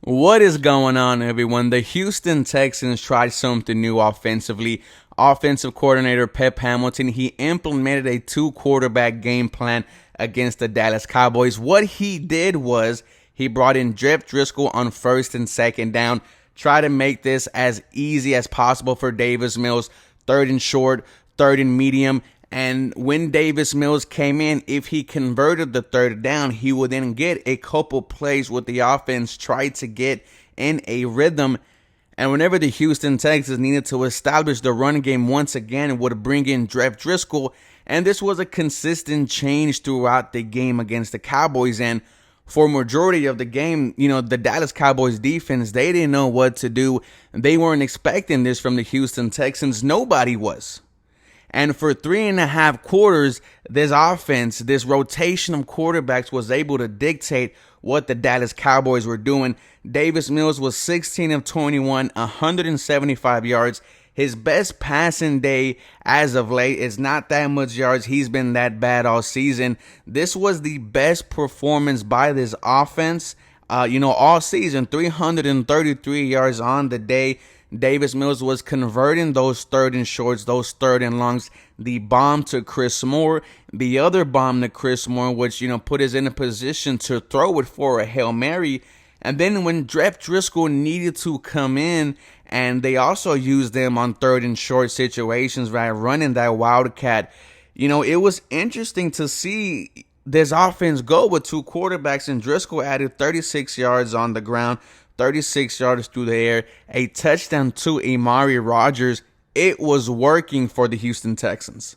What is going on, everyone? The Houston Texans tried something new offensively. Offensive coordinator Pep Hamilton, he implemented a two-quarterback game plan against the Dallas Cowboys. What he did was he brought in Jeff Driscoll on first and second down, try to make this as easy as possible for Davis Mills, third and short, third and medium. And when Davis Mills came in, if he converted the third down, he would then get a couple plays with the offense, try to get in a rhythm. And whenever the Houston Texans needed to establish the run game once again, would bring in Jeff Driscoll. And this was a consistent change throughout the game against the Cowboys. And for majority of the game, the Dallas Cowboys defense, they didn't know what to do. They weren't expecting this from the Houston Texans. Nobody was. And for 3.5 quarters, this offense, this rotation of quarterbacks was able to dictate what the Dallas Cowboys were doing. Davis Mills was 16 of 21, 175 yards. His best passing day as of late is not that much yards. He's been that bad all season. This was the best performance by this offense, all season. 333 yards on the day. Davis Mills was converting those third and shorts, those third and longs. The bomb to Chris Moore, the other bomb to Chris Moore, which, put us in a position to throw it for a Hail Mary. And then when Jeff Driscoll needed to come in, and they also used them on third and short situations, right, running that Wildcat, it was interesting to see this offense go with two quarterbacks, and Driscoll added 36 yards on the ground, 36 yards through the air, a touchdown to Amari Rodgers. It was working for the Houston Texans.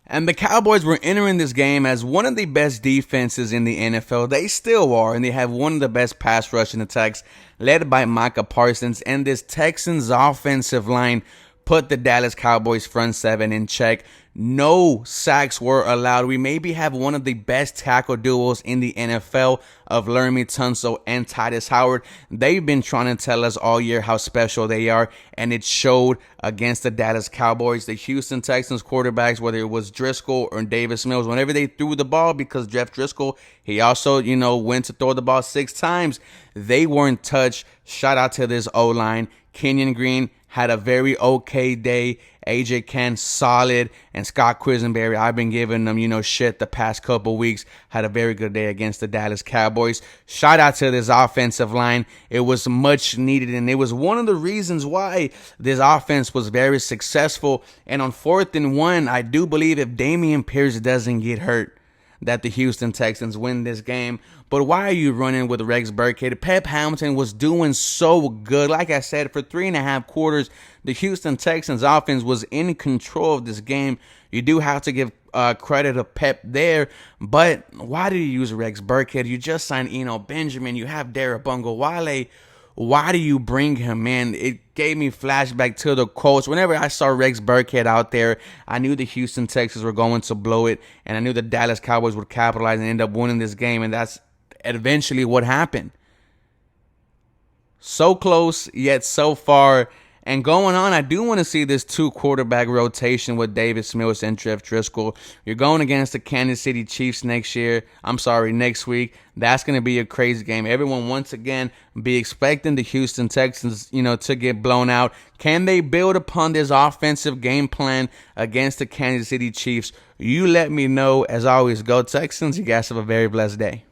And the Cowboys were entering this game as one of the best defenses in the NFL. They still are, and they have one of the best pass rushing attacks led by Micah Parsons. And this Texans offensive line put the Dallas Cowboys front seven in check. No sacks were allowed. We maybe have one of the best tackle duos in the NFL of Laremy Tunsil and Titus Howard. They've been trying to tell us all year how special they are, and it showed against the Dallas Cowboys. The Houston Texans quarterbacks, whether it was Driscoll or Davis Mills, whenever they threw the ball, because Jeff Driscoll, he also, went to throw the ball 6 times, they weren't touched. Shout out to this O-line. Kenyon Green had a very okay day. AJ Ken, solid. And Scott Quisenberry, I've been giving them, shit the past couple weeks. Had a very good day against the Dallas Cowboys. Shout out to this offensive line. It was much needed, and it was one of the reasons why this offense was very successful. And on 4th and 1, I do believe if Dameon Pierce doesn't get hurt, that the Houston Texans win this game. But why are you running with Rex Burkhead? Pep Hamilton was doing so good. Like I said, for 3.5 quarters, the Houston Texans offense was in control of this game. You do have to give credit to Pep there. But why do you use Rex Burkhead? You just signed Eno Benjamin. You have Derek Bungawale. Why do you bring him in? It gave me flashback to the Colts. Whenever I saw Rex Burkhead out there, I knew the Houston Texans were going to blow it, and I knew the Dallas Cowboys would capitalize and end up winning this game, and that's eventually what happened. So close, yet so far. And going on, I do want to see this 2-quarterback rotation with Davis Mills and Jeff Driscoll. You're going against the Kansas City Chiefs next week. That's going to be a crazy game. Everyone, once again, be expecting the Houston Texans, to get blown out. Can they build upon this offensive game plan against the Kansas City Chiefs? You let me know. As always, go Texans. You guys have a very blessed day.